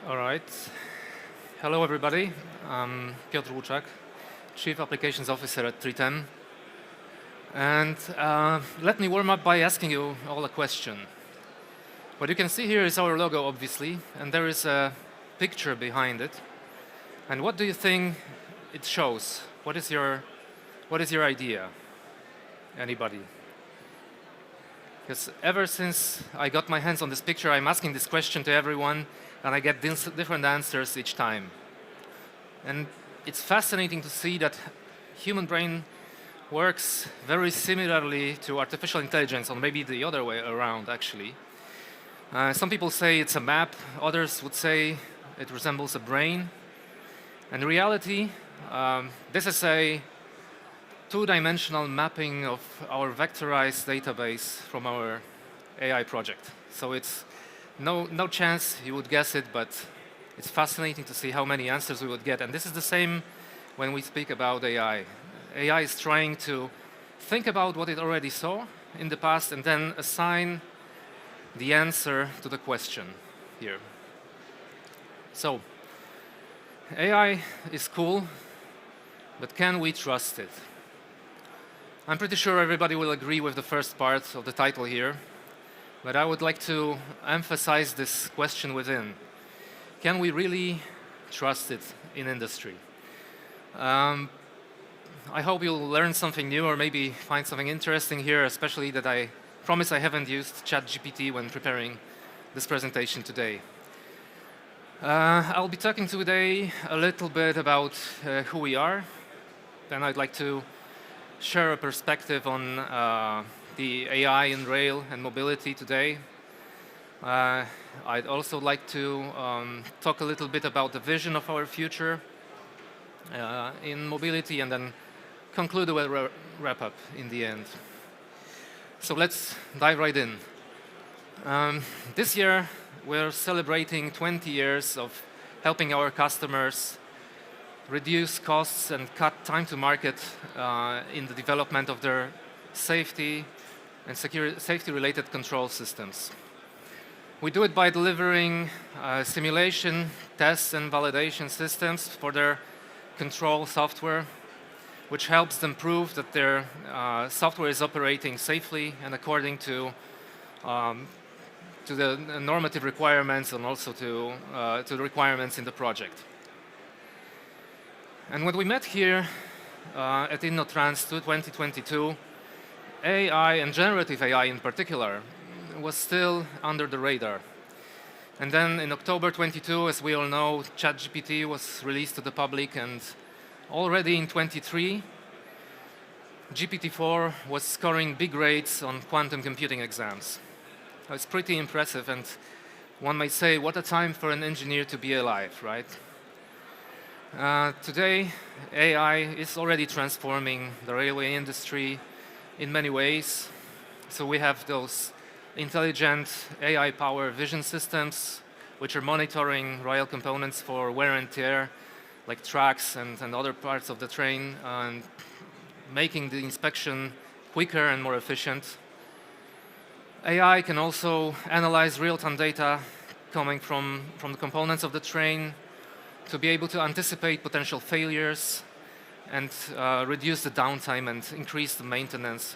All right. Hello, everybody. I'm Piotr Luczak, Chief Applications Officer at Tritem. And let me warm up by asking you all a question. What you can see here is our logo, obviously, and there is a picture behind it. And what do you think it shows? What is your idea? Anybody? Because ever since I got my hands on this picture, I'm asking this question to everyone, and I get different answers each time. And it's fascinating to see that human brain works very similarly to artificial intelligence, or maybe the other way around, actually. Some people say it's a map, others would say it resembles a brain. And in reality, this is a two-dimensional mapping of our vectorized database from our AI project. So it's no chance you would guess it, but it's fascinating to see how many answers we would get. And this is the same when we speak about AI. AI is trying to think about what it already saw in the past and then assign the answer to the question here. So, AI is cool, but can we trust it? I'm pretty sure everybody will agree with the first part of the title here, but I would like to emphasize this question within. Can we really trust it in industry? I hope you'll learn something new or maybe find something interesting here, especially that I promise I haven't used ChatGPT when preparing this presentation today. I'll be talking today a little bit about who we are. Then I'd like to share a perspective on the AI in rail and mobility today. I'd also like to talk a little bit about the vision of our future in mobility and then conclude with a wrap-up in the end. So let's dive right in. This year, we're celebrating 20 years of helping our customers reduce costs and cut time to market in the development of their safety and safety-related control systems. We do it by delivering simulation, tests, and validation systems for their control software, which helps them prove that their software is operating safely and according to the normative requirements and also to the requirements in the project. And when we met here at InnoTrans 2022, AI and generative AI in particular was still under the radar. And then in October 22, as we all know, ChatGPT was released to the public, and already in 23, GPT-4 was scoring big grades on quantum computing exams. It's pretty impressive, and one might say, what a time for an engineer to be alive, right? Today, AI is already transforming the railway industry in many ways. So we have those intelligent AI-powered vision systems, which are monitoring rail components for wear and tear, like tracks and other parts of the train, and making the inspection quicker and more efficient. AI can also analyze real-time data coming from the components of the train to be able to anticipate potential failures and reduce the downtime and increase the maintenance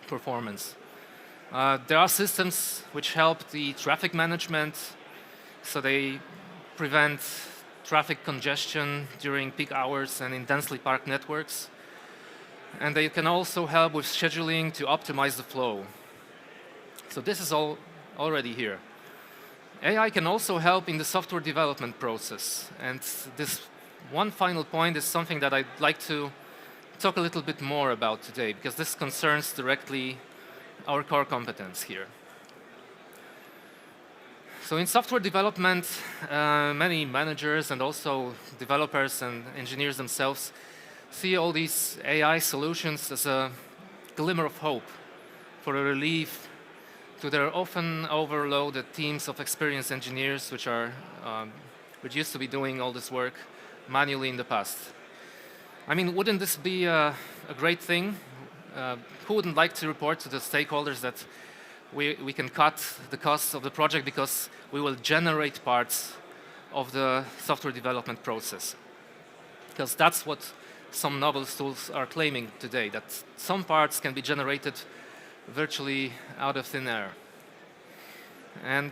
performance. There are systems which help the traffic management, so they prevent traffic congestion during peak hours and in densely parked networks. And they can also help with scheduling to optimize the flow. So this is all already here. AI can also help in the software development process. And this one final point is something that I'd like to talk a little bit more about today, because this concerns directly our core competence here. So in software development, many managers and also developers and engineers themselves see all these AI solutions as a glimmer of hope for a relief to their often overloaded teams of experienced engineers, which used to be doing all this work manually in the past. I mean, wouldn't this be a great thing? Who wouldn't like to report to the stakeholders that we can cut the costs of the project because we will generate parts of the software development process. Because that's what some novel tools are claiming today, that some parts can be generated virtually out of thin air. And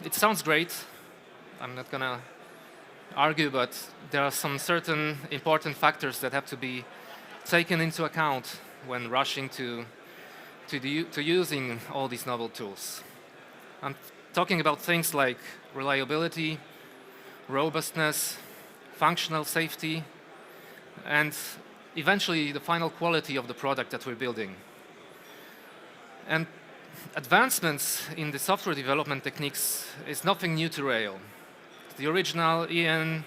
it sounds great. I'm not going to argue, but there are some certain important factors that have to be taken into account when rushing to using all these novel tools. I'm talking about things like reliability, robustness, functional safety, and eventually the final quality of the product that we're building. And advancements in the software development techniques is nothing new to Rail. The original EN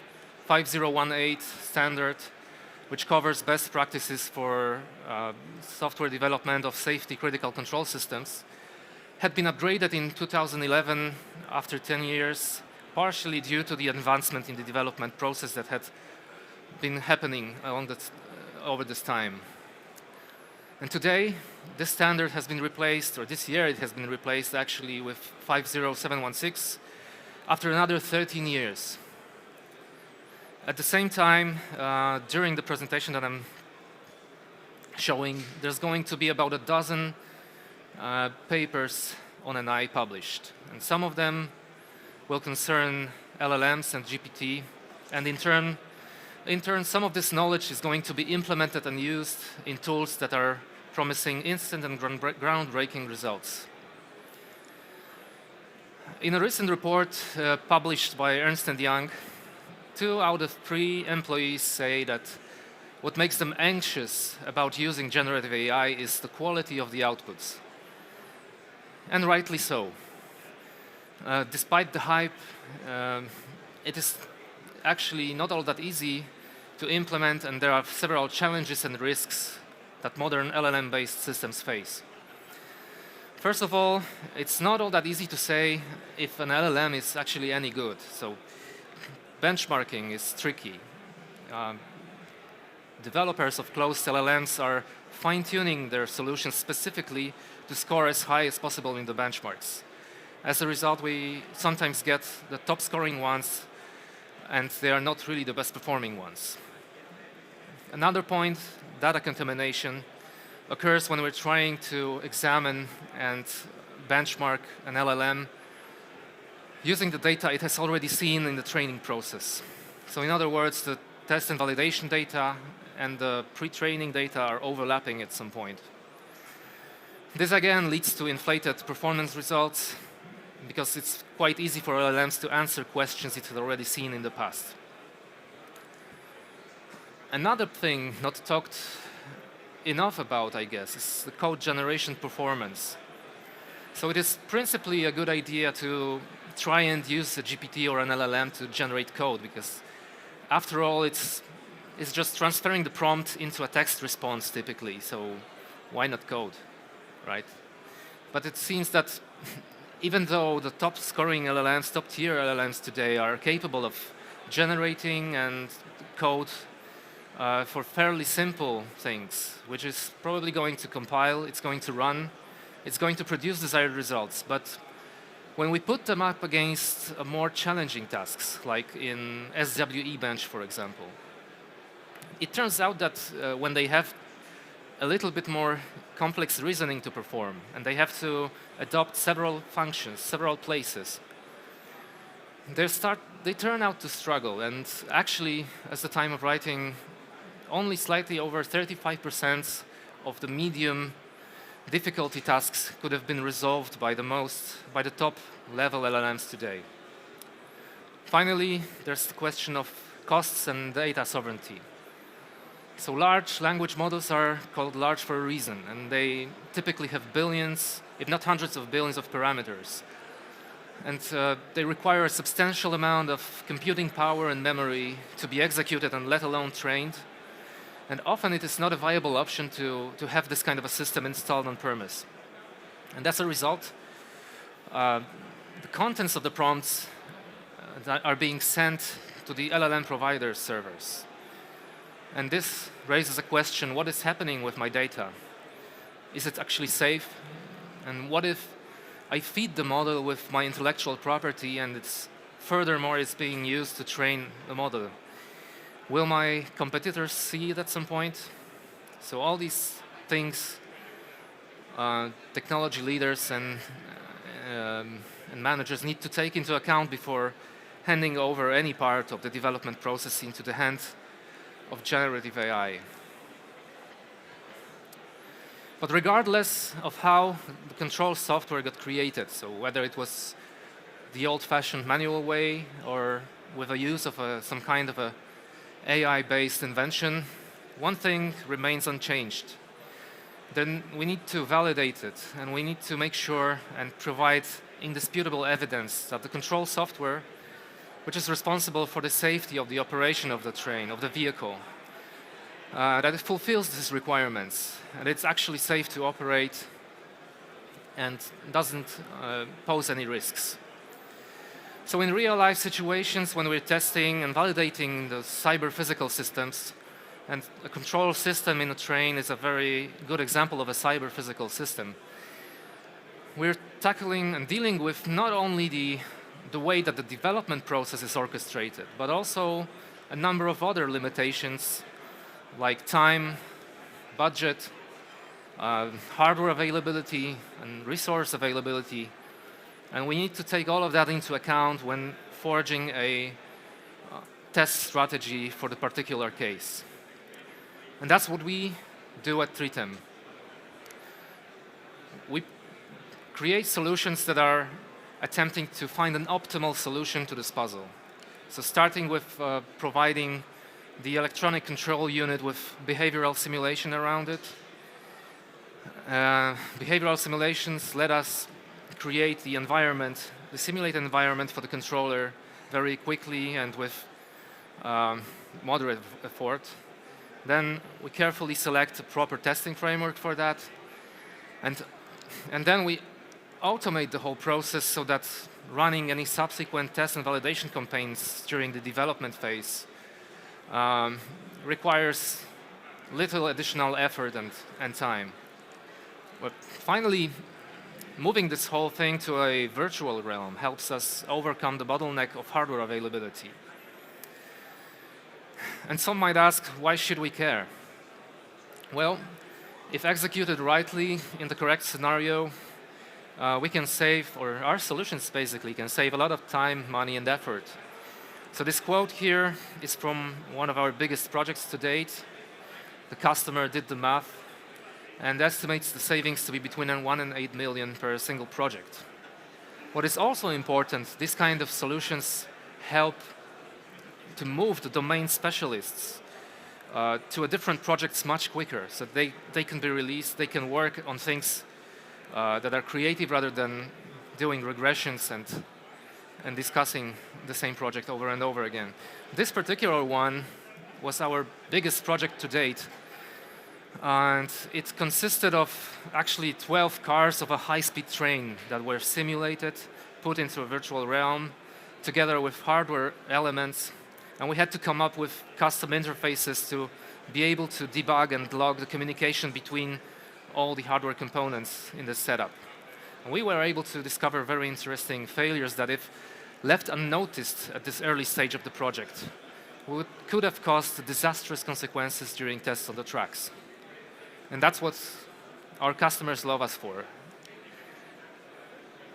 5018 standard, which covers best practices for software development of safety critical control systems, had been upgraded in 2011 after 10 years, partially due to the advancement in the development process that had been happening over this time. And today, this standard has been replaced, or this year it has been replaced actually with 50716 after another 13 years. At the same time, during the presentation that I'm showing, there's going to be about a dozen papers on NI published. And some of them will concern LLMs and GPT. And in turn, some of this knowledge is going to be implemented and used in tools that are promising instant and groundbreaking results. In a recent report published by Ernst & Young, 2 out of 3 employees say that what makes them anxious about using generative AI is the quality of the outputs. And rightly so. Despite the hype, it is actually not all that easy to implement, and there are several challenges and risks that modern LLM-based systems face. First of all, it's not all that easy to say if an LLM is actually any good. So benchmarking is tricky. Developers of closed LLMs are fine-tuning their solutions specifically to score as high as possible in the benchmarks. As a result, we sometimes get the top-scoring ones, and they are not really the best-performing ones. Another point, data contamination, occurs when we're trying to examine and benchmark an LLM using the data it has already seen in the training process. So in other words, the test and validation data and the pre-training data are overlapping at some point. This again leads to inflated performance results because it's quite easy for LLMs to answer questions it had already seen in the past. Another thing not talked enough about, I guess, is the code generation performance. So it is principally a good idea to try and use a GPT or an LLM to generate code, because after all, it's just transferring the prompt into a text response typically, so why not code, right? But it seems that even though the top-scoring LLMs, top-tier LLMs today are capable of generating and code for fairly simple things, which is probably going to compile, it's going to run, it's going to produce desired results. But when we put them up against more challenging tasks, like in SWE bench, for example, it turns out that when they have a little bit more complex reasoning to perform, and they have to adopt several functions, several places, they turn out to struggle. And actually, at the time of writing, only slightly over 35% of the medium difficulty tasks could have been resolved by the top level LLMs today. Finally, there's the question of costs and data sovereignty. So large language models are called large for a reason, and they typically have billions, if not hundreds of billions of parameters. And they require a substantial amount of computing power and memory to be executed and let alone trained. And often it is not a viable option to have this kind of a system installed on premise. And as a result, the contents of the prompts that are being sent to the LLM provider servers. And this raises a question: what is happening with my data? Is it actually safe? And what if I feed the model with my intellectual property and it's furthermore is being used to train the model. Will my competitors see it at some point? So all these things, technology leaders and managers need to take into account before handing over any part of the development process into the hands of generative AI. But regardless of how the control software got created, so whether it was the old-fashioned manual way or with the use of some kind of a AI-based invention, one thing remains unchanged. Then we need to validate it, and we need to make sure and provide indisputable evidence that the control software, which is responsible for the safety of the operation of the train, of the vehicle, that it fulfills these requirements, and it's actually safe to operate and doesn't pose any risks. So in real-life situations, when we're testing and validating the cyber-physical systems, and a control system in a train is a very good example of a cyber-physical system, we're tackling and dealing with not only the way that the development process is orchestrated, but also a number of other limitations like time, budget, hardware availability, and resource availability. And we need to take all of that into account when forging a test strategy for the particular case. And that's what we do at Tritem. We create solutions that are attempting to find an optimal solution to this puzzle. So starting with providing the electronic control unit with behavioral simulation around it. Behavioral simulations let us create the environment, the simulated environment for the controller very quickly and with moderate effort. Then we carefully select a proper testing framework for that. And then we automate the whole process so that running any subsequent test and validation campaigns during the development phase requires little additional effort and time. But finally, moving this whole thing to a virtual realm helps us overcome the bottleneck of hardware availability. And some might ask, why should we care? Well, if executed rightly in the correct scenario, we can save, or our solutions basically can save a lot of time, money, and effort. So this quote here is from one of our biggest projects to date. The customer did the math and estimates the savings to be between 1 and 8 million per single project. What is also important, these kind of solutions help to move the domain specialists to a different projects much quicker. So they can be released, they can work on things that are creative rather than doing regressions and discussing the same project over and over again. This particular one was our biggest project to date. And it consisted of actually 12 cars of a high-speed train that were simulated, put into a virtual realm, together with hardware elements. And we had to come up with custom interfaces to be able to debug and log the communication between all the hardware components in the setup. And we were able to discover very interesting failures that, if left unnoticed at this early stage of the project, could have caused disastrous consequences during tests on the tracks. And that's what our customers love us for.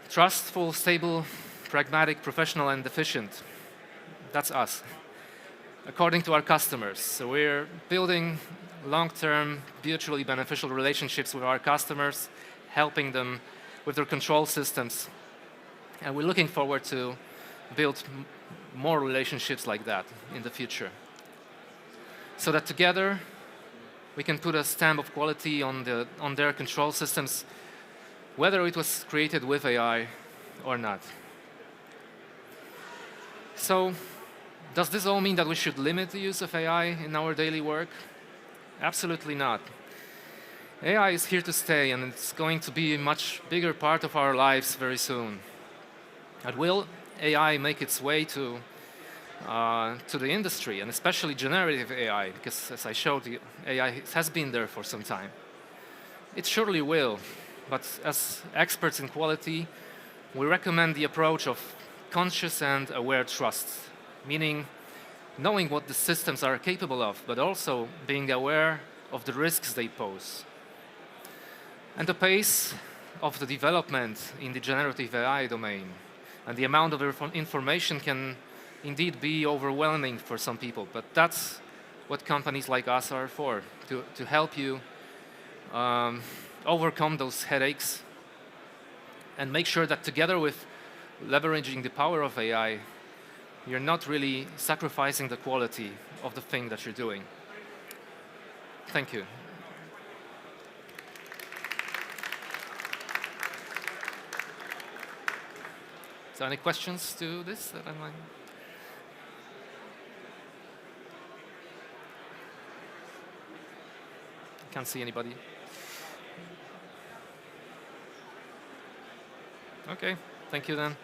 Trustful, stable, pragmatic, professional, and efficient. That's us, according to our customers. So we're building long-term, mutually beneficial relationships with our customers, helping them with their control systems. And we're looking forward to build more relationships like that in the future, so that together we can put a stamp of quality on their control systems, whether it was created with AI or not. So, does this all mean that we should limit the use of AI in our daily work? Absolutely not. AI is here to stay, and it's going to be a much bigger part of our lives very soon. But will AI make its way to the industry, and especially generative AI, because as I showed you, AI has been there for some time? It surely will, but as experts in quality, we recommend the approach of conscious and aware trust, meaning knowing what the systems are capable of, but also being aware of the risks they pose. And the pace of the development in the generative AI domain and the amount of information can indeed be overwhelming for some people, but that's what companies like us are for, to help you overcome those headaches and make sure that together with leveraging the power of AI, you're not really sacrificing the quality of the thing that you're doing. Thank you. So any questions to this that I might? Can't see anybody. Okay, thank you then.